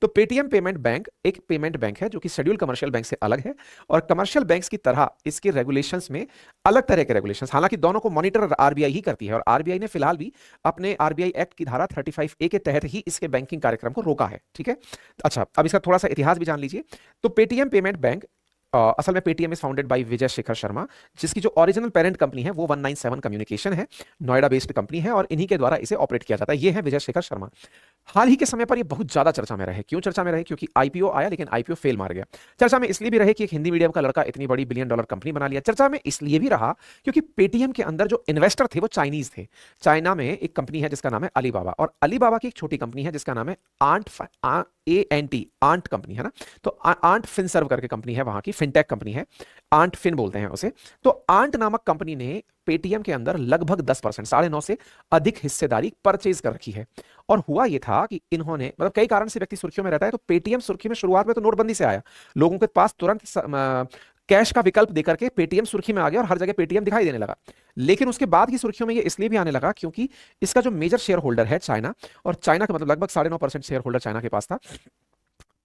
तो Paytm payment bank एक payment bank है जो कि शेड्यूल कमर्शियल बैंक से अलग है, और कमर्शियल बैंक्स की तरह इसके रेगुलेशंस में अलग तरह के रेगुलेशंस, हालांकि दोनों को मॉनिटर आरबीआई ही करती है, और आरबीआई ने फिलहाल भी अपने आरबीआई एक्ट की धारा 35A के तहत ही इसके बैंकिंग कार्यक्रम को रोका है। ठीक है, अच्छा अब इसका थोड़ा सा इतिहास भी जान लीजिए। तो पेटीएम पेमेंट बैंक असल में Paytm is founded by Vijay Shekhar Sharma, जिसकी जो ओरिजिनल पेरेंट कंपनी है वो 197 कम्युनिकेशन है, नोएडा बेस्ड कंपनी है, और इन्हीं के द्वारा इसे ऑपरेट किया जाता है। ये है विजय शेखर शर्मा। हाल ही के समय पर ये बहुत ज्यादा चर्चा में रहे। क्यों चर्चा में रहे? क्योंकि आईपीओ आया लेकिन आईपीओ फेल मार गया। चर्चा में इसलिए भी रहे कि एक हिंदी मीडियम का लड़का इतनी बड़ी $1 बिलियन कंपनी बना लिया। चर्चा में इसलिए भी रहा क्योंकि पेटीएम के अंदर जो इन्वेस्टर थे वो चाइनीज थे। चाइना में एक कंपनी है जिसका नाम है अलीबाबा, और अलीबाबा की एक छोटी कंपनी है जिसका नाम है आंट कंपनी है ना। तो आंट फिनसर्व करके कंपनी है, वहां की फिनटेक कंपनी है, आंट फिन बोलते हैं उसे। तो आंट नामक कंपनी ने पेटीएम के अंदर लगभग 10%, 9.5 से अधिक हिस्सेदारी परचेज कर रखी है। और हुआ यह था कि इन्होंने, मतलब कई कारण से व्यक्ति सुर्खियों में रहता है, तो पेटीएम सुर्खी में शुरुआत में तो नोटबंदी से आया, लोगों के पास तुरंत कैश का विकल्प देकर के पेटीएम सुर्खी में आ गया और हर जगह पेटीएम दिखाई देने लगा। लेकिन उसके बाद की सुर्खियों में ये इसलिए भी आने लगा क्योंकि इसका जो मेजर शेयर होल्डर है चाइना, और चाइना का मतलब लगभग 9.5% शेयर होल्डर चाइना के पास था।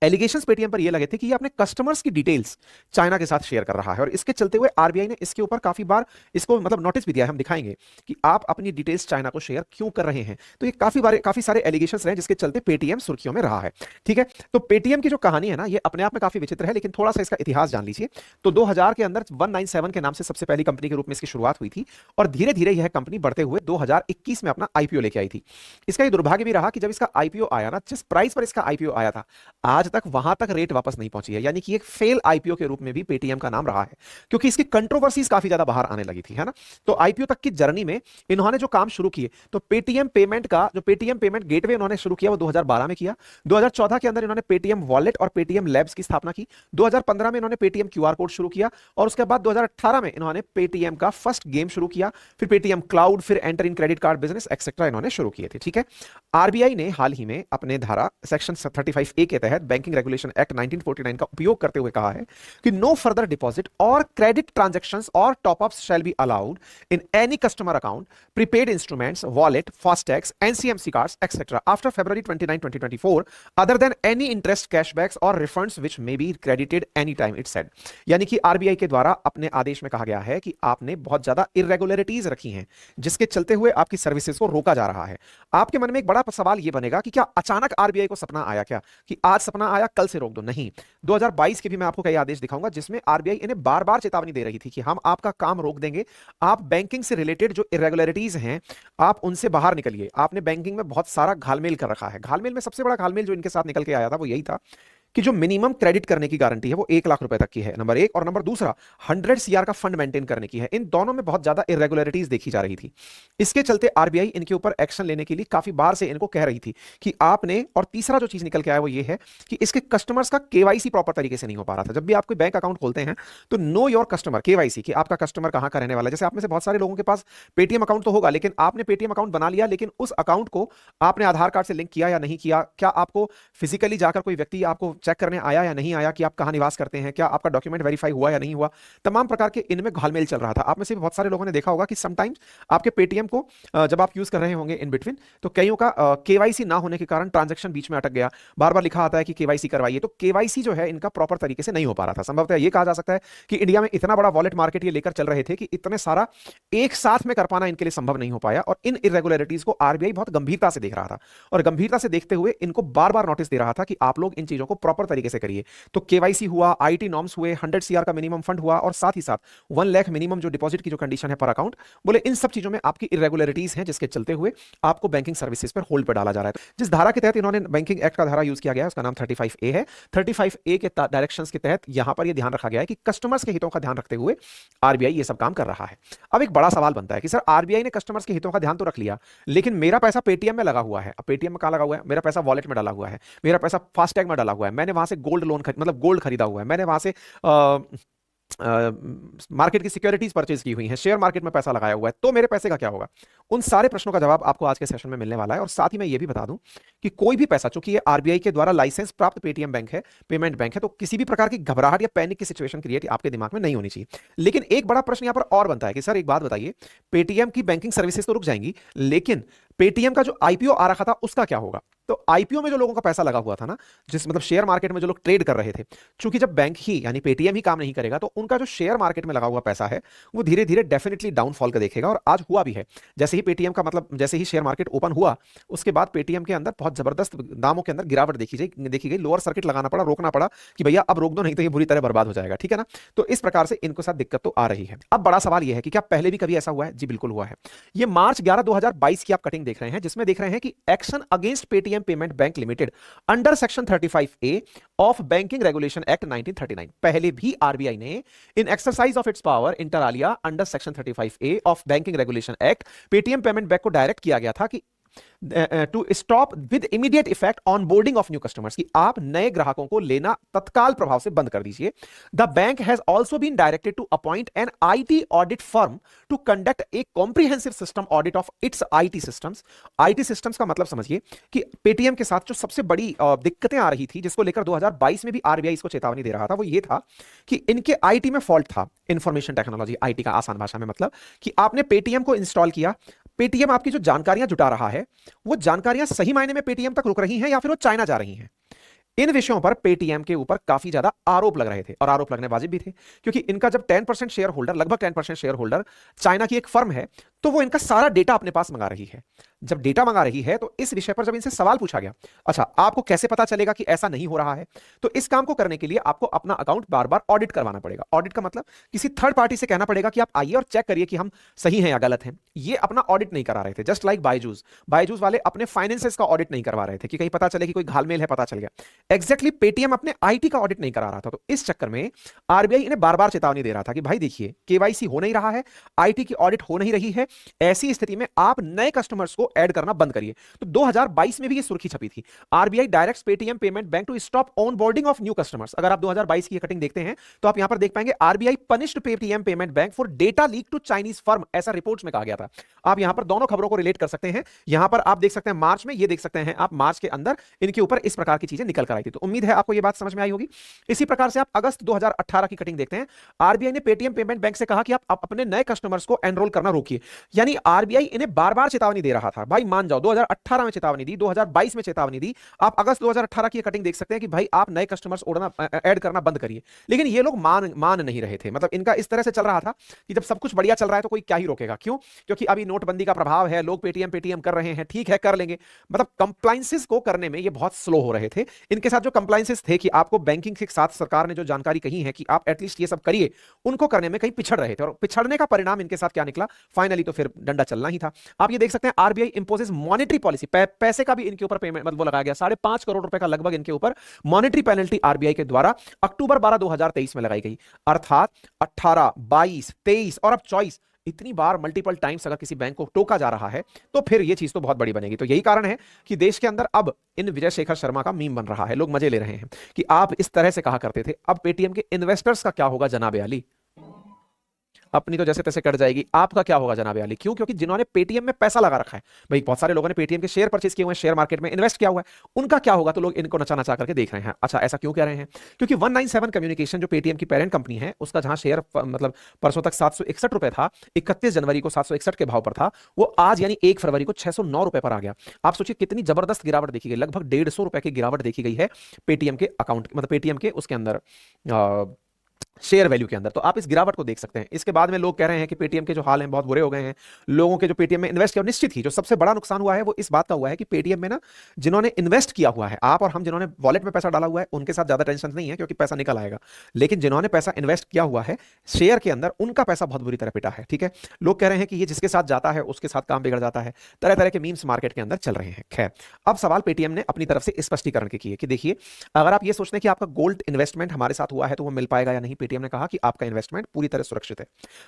एलिगेशंस पेटीएम पर ये लगे थे कि ये अपने कस्टमर्स की डिटेल्स चाइना के साथ शेयर कर रहा है, और इसके चलते हुए आरबीआई ने इसके ऊपर काफी बार इसको मतलब नोटिस भी दिया है, हम दिखाएंगे कि आप अपनी डिटेल्स चाइना को शेयर क्यों कर रहे हैं। तो ये काफी सारे एलिगेशंस रहे जिसके चलते पेटीएम सुर्खियों में रहा है। ठीक है, तो पेटीएम की जो कहानी है ना, ये अपने आप में काफी विचित्र है, लेकिन थोड़ा सा इसका इतिहास जान लीजिए। तो 2000 के अंदर 197 के नाम से सबसे पहली कंपनी के रूप में इसकी शुरुआत हुई थी, और धीरे धीरे यह कंपनी बढ़ते हुए 2021 में अपना आईपीओ लेके आई थी। इसका ये दुर्भाग्य भी रहा कि जब इसका आईपीओ आया ना, जिस प्राइस पर इसका आईपीओ आया था, आज तक वहां तक रेट वापस नहीं पहुंची है, यानी कि एक फेल आईपीओ के रूप में भी पेटीएम का नाम रहा है, क्योंकि इसकी कंट्रोवर्सीज काफी ज्यादा बाहर आने लगी थी, है ना। तो आईपीओ तक की जर्नी में इन्होंने जो काम शुरू किए, तो पेटीएम पेमेंट का जो पेटीएम पेमेंट गेटवे इन्होंने शुरू किया वो 2012 में किया। 2014 के अंदर इन्होंने पेटीएम वॉलेट और पेटीएम लैब्स की स्थापना की। 2015 में इन्होंने पेटीएम क्यूआर कोड शुरू किया, और उसके बाद 2018 में इन्होंने पेटीएम का फर्स्ट गेम शुरू किया, फिर पेटीएम क्लाउड, फिर enter in credit card business etcetera इन्होंने शुरू किए थे। ठीक है, आरबीआई ने हाल ही में अपने धारा सेक्शन 35A के तहत बैंकिंग रेगुलेशन एक्ट 1949 का उपयोग करते हुए कहा है कि no further deposit or credit transactions or top ups shall be allowed in any customer account, prepaid instruments, wallet, FASTags, NCMC cards etcetera after February 29, 2024 other than any interest, cashbacks or refunds which may be credited any time, it said. यानी कि RBI के द्वारा अपने आदेश में कहा गया है कि आपने बहुत ज्यादा इरेगुलरिटीज रखी हैं, जिसके चलते हुए आपकी सर्विसेज को रोका जा रहा है। आपके मन में एक बड़ा सवाल यह बनेगा कि क्या अचानक आरबीआई को सपना आया क्या कि आज सपना आया कल से रोक दो? नहीं, 2022 के भी मैं आपको कई आदेश दिखाऊंगा जिसमें आरबीआई इन्हें बार बार चेतावनी दे रही थी कि हम आपका काम रोक देंगे, आप बैंकिंग से रिलेटेड जो इरेगुलरिटीज हैं आप उनसे बाहर निकलिए। आपने बैंकिंग में बहुत सारा घालमेल कर रखा है। घालमेल में सबसे बड़ा घालमेल जो इनके साथ निकल के आया था वो यही था कि जो मिनिमम क्रेडिट करने की गारंटी है वो 1 लाख रुपए तक की है, नंबर 1, और नंबर दूसरा 100 CR का फंड मेंटेन करने की है। इन दोनों में बहुत ज्यादा इरेगुलरिटीज देखी जा रही थी। इसके चलते आरबीआई इनके ऊपर एक्शन लेने के लिए काफी बार से इनको कह रही थी कि आपने, और तीसरा जो चीज निकल के आया वो ये है कि इसके कस्टमर्स का केवाईसी प्रॉपर तरीके से नहीं हो पा रहा था। जब भी आप कोई बैंक अकाउंट खोलते हैं तो नो योर कस्टमर केवाईसी, कि आपका कस्टमर कहां का रहने वाला है। जैसे आप में से बहुत सारे लोगों के पास पेटीएम अकाउंट तो होगा, लेकिन आपने पेटीएम अकाउंट बना लिया, लेकिन उस अकाउंट को आपने आधार कार्ड से लिंक किया या नहीं किया, क्या आपको फिजिकली जाकर कोई व्यक्ति आपको चेक करने आया या नहीं आया कि आप कहां निवास करते हैं, क्या आपका डॉक्यूमेंट वेरीफाई हुआ या नहीं हुआ, तमाम प्रकार के इनमें घालमेल चल रहा था। आप में से भी बहुत सारे लोगों ने देखा होगा कि समटाइम्स आपके पेटीएम को जब आप यूज कर रहे होंगे इन बिटवीन, तो कईयों का केवाईसी ना होने के कारण ट्रांजैक्शन बीच में अटक गया, बार बार लिखा आता है कि केवाईसी करवाइए। तो केवाईसी जो है इनका प्रॉपर तरीके से नहीं हो पा रहा था। संभवतः यह कहा जा सकता है कि इंडिया में इतना बड़ा वॉलेट मार्केट ये लेकर चल रहे थे कि इतने सारा एक साथ में कर पाना इनके लिए संभव नहीं हो पाया, और इन इरेगुलरिटीज को आरबीआई बहुत गंभीरता से देख रहा था, और गंभीरता से देखते हुए इनको बार बार नोटिस दे रहा था कि आप लोग इन चीजों को प्रॉपर तरीके से करिए। तो केवाईसी हुआ, आईटी नॉर्म्स हुए, 100 CR का मिनिमम फंड हुआ, और साथ ही साथ 1 लाख मिनिमम जो डिपॉजिट की जो कंडीशन है पर अकाउंट, बोले इन सब चीजों में आपकी इरेगुलरिटीज हैं, जिसके चलते हुए आपको बैंकिंग सर्विसेज पर होल्ड पर डाला जा रहा है। जिस धारा के तहत इन्होंने बैंकिंग एक्ट का धारा यूज किया गया है उसका नाम 35A है। 35A के डायरेक्शंस के तहत यहां पर यह ध्यान रखा गया है कि कस्टमर्स के हितों का ध्यान रखते हुए आरबीआई ये सब काम कर रहा है। अब एक बड़ा सवाल बनता है कि सर आरबीआई ने कस्टमर्स के हितों का ध्यान तो रख लिया, लेकिन मेरा पैसा पेटीएम में लगा हुआ है। अब पेटीएम में कहां लगा हुआ है? मेरा पैसा वॉलेट में डाला हुआ है, मेरा पैसा फास्टैग में डाला हुआ है, मैंने वहां से गोल्ड लोन मतलब गोल्ड खरीदा हुआ है, मैंने वहां से मार्केट की सिक्योरिटीज परचेज की हुई है, शेयर मार्केट में पैसा लगाया हुआ है, तो मेरे पैसे का क्या होगा? उन सारे प्रश्नों का जवाब आपको आज के सेशन में मिलने वाला है। और साथ ही मैं ये भी बता दूं कि कोई भी पैसा, चूंकि ये आरबीआई के द्वारा लाइसेंस प्राप्त पेटीएम बैंक है, पेमेंट बैंक है, तो किसी भी प्रकार की घबराहट या पैनिक की सिचुएशन क्रिएट आपके दिमाग में नहीं होनी चाहिए। लेकिन एक बड़ा प्रश्न यहां पर और बनता है कि सर एक बात बताइए, पेटीएम की बैंकिंग सर्विसेज तो रुक जाएंगी, लेकिन पेटीएम का जो आईपीओ आ रखा था उसका क्या होगा? तो आईपीओ में जो लोगों का पैसा लगा हुआ था ना, जिस मतलब शेयर मार्केट में जो लोग ट्रेड कर रहे थे, चूंकि जब बैंक ही यानी पेटीएम ही काम नहीं करेगा तो उनका जो शेयर मार्केट में लगा हुआ पैसा है वो धीरे धीरे डेफिनेटली डाउनफॉल का देखेगा, और आज हुआ भी है। जैसे ही पेटीएम का मतलब जैसे ही शेयर मार्केट ओपन हुआ उसके बाद पेटीएम के अंदर बहुत जबरदस्त दामों के अंदर गिरावट देखी गई, लोअर सर्किट लगाना पड़ा, रोकना पड़ा कि भैया अब रोक दो नहीं तो ये बुरी तरह बर्बाद हो जाएगा, ठीक है ना। तो इस प्रकार से इनको साथ दिक्कत तो आ रही है। अब बड़ा सवाल यह है कि क्या पहले भी कभी ऐसा हुआ है? जी बिल्कुल हुआ है। ये मार्च 11 2022 की आप कटिंग देख रहे हैं, जिसमें देख रहे हैं कि action against Paytm payment bank limited under section 35A of banking regulation act 1939। पहले भी आरबीआई ने in exercise of its power inter alia under section 35A of banking regulation act Paytm payment bank को direct किया गया था कि to stop with immediate effect onboarding of new customers, कि आप नए ग्राहकों को लेना तत्काल प्रभाव से बंद कर दीजिए। The bank has also been directed to appoint an IT audit firm to conduct a comprehensive system audit of its IT systems. IT systems का मतलब समझिए कि पेटीएम के साथ जो सबसे बड़ी दिक्कतें आ रही थी, जिसको लेकर 2022 में भी आरबीआई इसको चेतावनी दे रहा था, वो ये था कि इनके आईटी में फॉल्ट था। इंफॉर्मेशन टेक्नोलॉजी, आईटी का आसान भाषा में मतलब कि आपने पेटीएम को इंस्टॉल किया, पेटीएम आपकी जो जानकारियां जुटा रहा है वो जानकारियां सही मायने में पेटीएम तक रुक रही हैं या फिर वो चाइना जा रही हैं। इन विषयों पर पेटीएम के ऊपर काफी ज्यादा आरोप लग रहे थे, और आरोप लगने वाजिब भी थे, क्योंकि इनका जब 10% शेयर होल्डर, लगभग 10% शेयर होल्डर चाइना की एक फर्म है, तो वो इनका सारा डेटा अपने पास मंगा रही है। जब डेटा मंगा रही है तो इस विषय पर जब इनसे सवाल पूछा गया, अच्छा आपको कैसे पता चलेगा कि ऐसा नहीं हो रहा है, तो इस काम को करने के लिए आपको अपना अकाउंट बार बार ऑडिट करवाना पड़ेगा। ऑडिट का मतलब किसी थर्ड पार्टी से कहना पड़ेगा कि आप आइए और चेक करिए कि हम सही हैं या गलत हैं। ये अपना ऑडिट नहीं करा रहे थे, जस्ट लाइक बायजूस वाले अपने फाइनेंसेस का ऑडिट नहीं करवा रहे थे कि कहीं पता चले कि कोई घालमेल है, पता चल गया। एग्जैक्टली पेटीएम अपने आईटी का ऑडिट नहीं करा रहा था। तो इस चक्कर में आरबीआई इन्हें बार बार चेतावनी दे रहा था कि भाई देखिए, केवाईसी हो नहीं रहा है, आईटी की ऑडिट हो नहीं रही है, ऐसी स्थिति में आप नए कस्टमर्स को ऐड करना बंद करिए। तो 2022 में भी ये सुर्खी छपी थी, RBI directs Paytm payment bank to stop onboarding of new customers. अगर आप 2022 की कटिंग देखते हैं तो आप यहां पर देख पाएंगे RBI punished Paytm payment bank for data leak to Chinese firm, ऐसा रिपोर्ट्स में कहा गया था। आप यहां पर दोनों खबरों को रिलेट कर सकते हैं। यहां पर आप देख सकते हैं मार्च में, ये देख सकते हैं आप मार्च के अंदर इनके ऊपर इस प्रकार की चीजें निकल कर आई थी। तो उम्मीद है आपको यह बात समझ में आई होगी। इसी प्रकार से आप अगस्त 2018 की कटिंग देखते हैं, आरबीआई ने पेटीएम पेमेंट बैंक से कहा कि आप अपने नए कस्टमर्स को एनरोल करना रोकिए। यानी आरबीआई इन्हें बार बार चेतावनी दे रहा था, भाई मान जाओ। 2018 में चेतावनी दी, 2022 में चेतावनी दी, आप अगस्त 2018 की कटिंग देख सकते हैं कि भाई आप नए कस्टमर्स ऐड करना बंद करिए। लेकिन ये लोग मान नहीं रहे थे। मतलब इनका इस तरह से चल रहा था कि जब सब कुछ बढ़िया चल रहा है तो कोई क्या ही रोकेगा। क्यों? क्योंकि अभी नोटबंदी का प्रभाव है, लोग पेटीएम कर रहे हैं, ठीक है कर लेंगे। मतलब कंप्लायंसेस को करने में ये बहुत स्लो हो रहे थे। इनके साथ जो कंप्लायंसेस थे कि आपको बैंकिंग के साथ सरकार ने जो जानकारी कही है कि आप एटलीस्ट ये सब करिए, उनको करने में कहीं पिछड़ रहे थे, और पिछड़ने का परिणाम इनके साथ क्या निकला, फाइनली तो फिर डंडा चलना ही था। आप ये देख सकते हैं आरबीआई इंपोजेस मॉनेटरी पॉलिसी, पैसे का भी इनके ऊपर पेमेंट मतलब वो लगाया गया, 5.5 करोड़ रुपए का लगभग इनके ऊपर मॉनेटरी पेनल्टी आरबीआई के द्वारा अक्टूबर 12 2023 में लगाई गई। अर्थात 18, 22, 23 और अब 24 इतनी बार मल्टीपल टाइम्स अगर किसी बैंक को टोका जा रहा है तो फिर यह चीज तो बहुत बड़ी बनेगी। तो यही कारण है कि देश के अंदर अब इन विजय शेखर शर्मा का मीम बन रहा है, लोग मजे ले रहे हैं कि आप इस तरह से कहा करते थे, अब पेटीएम के इन्वेस्टर्स का क्या होगा जनाब अली? अपनी तो जैसे तैसे कट जाएगी, आपका क्या होगा जनाब अली? क्यों? क्योंकि जिन्होंने पेटीएम में पैसा लगा रखा है, भाई बहुत सारे लोगों ने पेटीएम के शेयर परचेज किए हुए हैं, शेयर मार्केट में इन्वेस्ट किया हुआ है, उनका क्या होगा? तो लोग इनको नचा नचा करके देख रहे हैं। अच्छा ऐसा क्यों कह रहे हैं? क्योंकि 197 कम्युनिकेशन जो पेटीएम की पेरेंट कंपनी है, उसका जहां शेयर मतलब परसों तक 761 रुपए था, 31 जनवरी को 761 के भाव पर था, वो आज यानी 1 फरवरी को 609 रुपए पर आ गया। आप सोचिए कितनी जबरदस्त गिरावट देखी गई, लगभग 150 रुपए की गिरावट देखी गई है पेटीएम के अकाउंट, मतलब पेटीएम के उसके अंदर शेयर वैल्यू के अंदर। तो आप इस गिरावट को देख सकते हैं। इसके बाद में लोग कह रहे हैं कि पेटीएम के जो हाल हैं बहुत बुरे हो गए हैं, लोगों के जो पेटीएम में इन्वेस्ट किया, निश्चित ही जो सबसे बड़ा नुकसान हुआ है वो इस बात का हुआ है कि पेटीएम में ना जिन्होंने इन्वेस्ट किया हुआ है, आप और हम जिन्होंने वॉलेट में पैसा डाला हुआ है, उनके साथ ज्यादा टेंशन नहीं है क्योंकि पैसा निकल आएगा। लेकिन जिन्होंने पैसा इन्वेस्ट किया हुआ है शेयर के अंदर, उनका पैसा बहुत बुरी तरह पिटा है। ठीक है, लोग कह रहे हैं कि ये जिसके साथ जाता है उसके साथ काम बिगड़ जाता है, तरह तरह के मीम्स मार्केट के अंदर चल रहे हैं। खैर, अब सवाल पेटीएम ने अपनी तरफ से स्पष्टीकरण के किए कि देखिए, अगर आप ये सोचते हैं कि आपका गोल्ड इन्वेस्टमेंट हमारे साथ हुआ है तो वो मिल पाएगा या नहीं, पेटीएम ने कहा कि आपका इन्वेस्टमेंट पूरी तरह सुरक्षित है।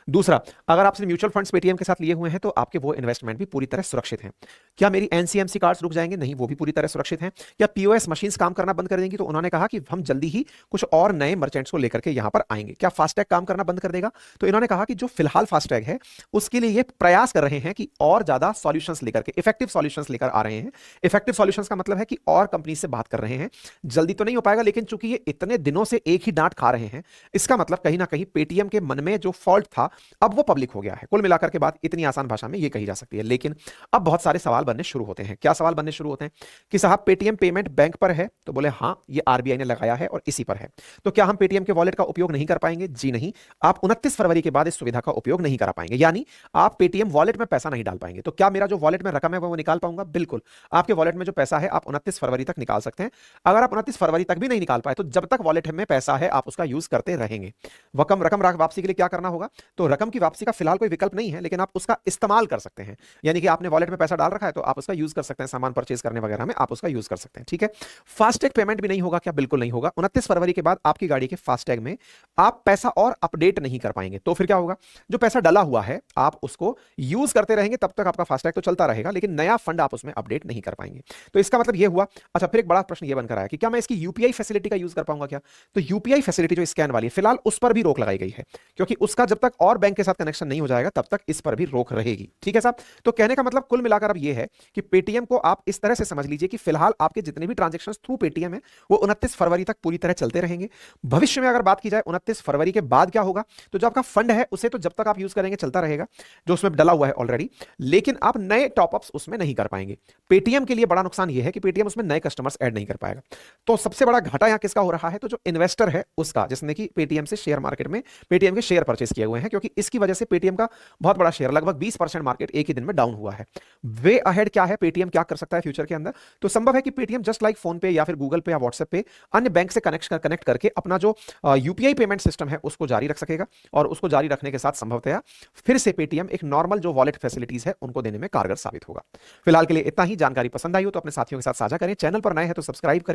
दूसरा, अगर आपसे म्यूचुअल फंड्स पेटीएम के साथ लिए हुए हैं तो आपके वो इन्वेस्टमेंट भी पूरी तरह सुरक्षित हैं। क्या मेरी एनसीएमसी कार्ड्स रुक जाएंगे? नहीं, वो भी पूरी तरह सुरक्षित हैं। क्या पीओएस मशीन्स काम करना बंद कर देंगी? तो उन्होंने कहा कि हम जल्दी ही कुछ और नए मर्चेंट्स को लेकर के यहां पर आएंगे। क्या फास्टैग काम करना बंद कर देगा? तो इन्होंने कहा कि जो फिलहाल फास्टैग है उसके लिए ये प्रयास कर रहे हैं कि और ज्यादा सॉल्यूशंस लेकर के, इफेक्टिव सॉल्यूशंस लेकर आ रहे हैं। इफेक्टिव सॉल्यूशंस का मतलब है कि और कंपनी से बात कर रहे हैं। जल्दी तो नहीं हो पाएगा, लेकिन चूंकि ये इतने दिनों से एक ही डांट खा रहे हैं, इसका मतलब कहीं ना कहीं पेटीएम के मन में जो फॉल्ट था अब वो पब्लिक हो गया है। कुल मिलाकर के बात इतनी आसान भाषा में ये कही जा सकती है। लेकिन अब बहुत सारे सवाल बनने शुरू होते हैं। क्या सवाल बनने शुरू होते हैं कि साहब पेटीएम पेमेंट बैंक पर है, तो बोले हाँ ये आरबीआई ने लगाया है और इसी पर है, तो क्या हम पेटीएम के वॉलेट का उपयोग नहीं कर पाएंगे? जी नहीं, आप 29 फरवरी के बाद इस सुविधा का उपयोग नहीं कर पाएंगे, यानी आप पेटीएम वॉलेट में पैसा नहीं डाल पाएंगे। तो क्या मेरा जो वॉलेट में रकम है वो निकाल पाऊंगा? बिल्कुल, आपके वॉलेट में जो पैसा है आप 29 फरवरी तक निकाल सकते हैं। अगर आप 29 फरवरी तक भी नहीं निकाल पाए तो जब तक वॉलेट में पैसा है आप उसका यूज करते रहेंगे। रकम वापसी के लिए क्या करना होगा? तो रकम की वापसी का फिलहाल कोई विकल्प नहीं है, लेकिन आप उसका इस्तेमाल कर सकते हैं। यानी कि आपने वॉलेट में पैसा डाल रखा है तो आप उसका यूज कर सकते हैं, सामान परचेज करने वगैरह में आप उसका यूज कर सकते हैं। ठीक है, फास्टैग पेमेंट भी नहीं होगा क्या? बिल्कुल नहीं होगा। 29 फरवरी के बाद आपकी गाड़ी के फास्टैग में आप पैसा और अपडेट नहीं कर पाएंगे। तो फिर क्या होगा? जो पैसा डला हुआ है आप उसको यूज करते रहेंगे, तब तक आपका फास्टैग तो चलता रहेगा, लेकिन नया फंड आप उसमें अपडेट नहीं कर पाएंगे। तो इसका मतलब यह हुआ। अच्छा, फिर एक बड़ा प्रश्न यह बनकर आया कि क्या मैं इसकी यूपीआई फैसिलिटी का यूज कर पाऊंगा क्या? तो यूपीआई फैसिलिटी जो स्कैन वाली है फिलहाल उस पर भी रोक लगाई गई है, क्योंकि उसका जब तक और बैंक के साथ कनेक्शन नहीं हो जाएगा तब तक इस पर भी रोक रहेगी। ठीक है साहब, तो कहने का मतलब कुल मिलाकर अब यह है कि पेटीएम को आप इस तरह से समझ लीजिए कि फिलहाल आपके जितने भी ट्रांजैक्शन थ्रू पेटीएम है वो 29 फरवरी तक पूरी तरह चलते रहेंगे। भविष्य में अगर बात की जाए 29 फरवरी के बाद क्या होगा, तो जो आपका फंड है उसे तो जब तक आप यूज करेंगे चलता रहेगा, जो उसमें डला हुआ है ऑलरेडी, लेकिन आप नए टॉपअप्स उसमें नहीं कर पाएंगे। पेटीएम के लिए बड़ा नुकसान यह है कि पेटीएम उसमें नए कस्टमर्स ऐड नहीं कर पाएगा। तो सबसे बड़ा घाटा यहां किसका हो रहा है? तो जो इन्वेस्टर है उसका, जिसने कि पेटीएम से शेयर मार्केट में पेटीएम के शेयर परचेज किए हुए हैं, क्योंकि इसकी वजह से पेटीएम का बहुत बड़ा शेयर लगभग 20% मार्केट एक ही दिन में डाउन हुआ है। वे अहेड क्या है, पेटीएम क्या कर सकता है फ्यूचर के अंदर? तो संभव है कि पेटीएम जस्ट लाइक फोन पे या फिर गूगल पे या व्हाट्सएप पे अन्य बैंक से कनेक्ट करके अपना जो यूपीआई पेमेंट सिस्टम है उसको जारी रख सकेगा, और उसको जारी रखने के साथ संभवतया फिर से पेटीएम एक नॉर्मल जो वॉलेट फैसिलिटीज है उनको देने में कारगर साबित होगा। फिलहाल के लिए इतना ही। जानकारी पसंद आई हो तो अपने साथियों के साथ साझा करें, चैनल पर नए हैं तो सब्सक्राइब करें।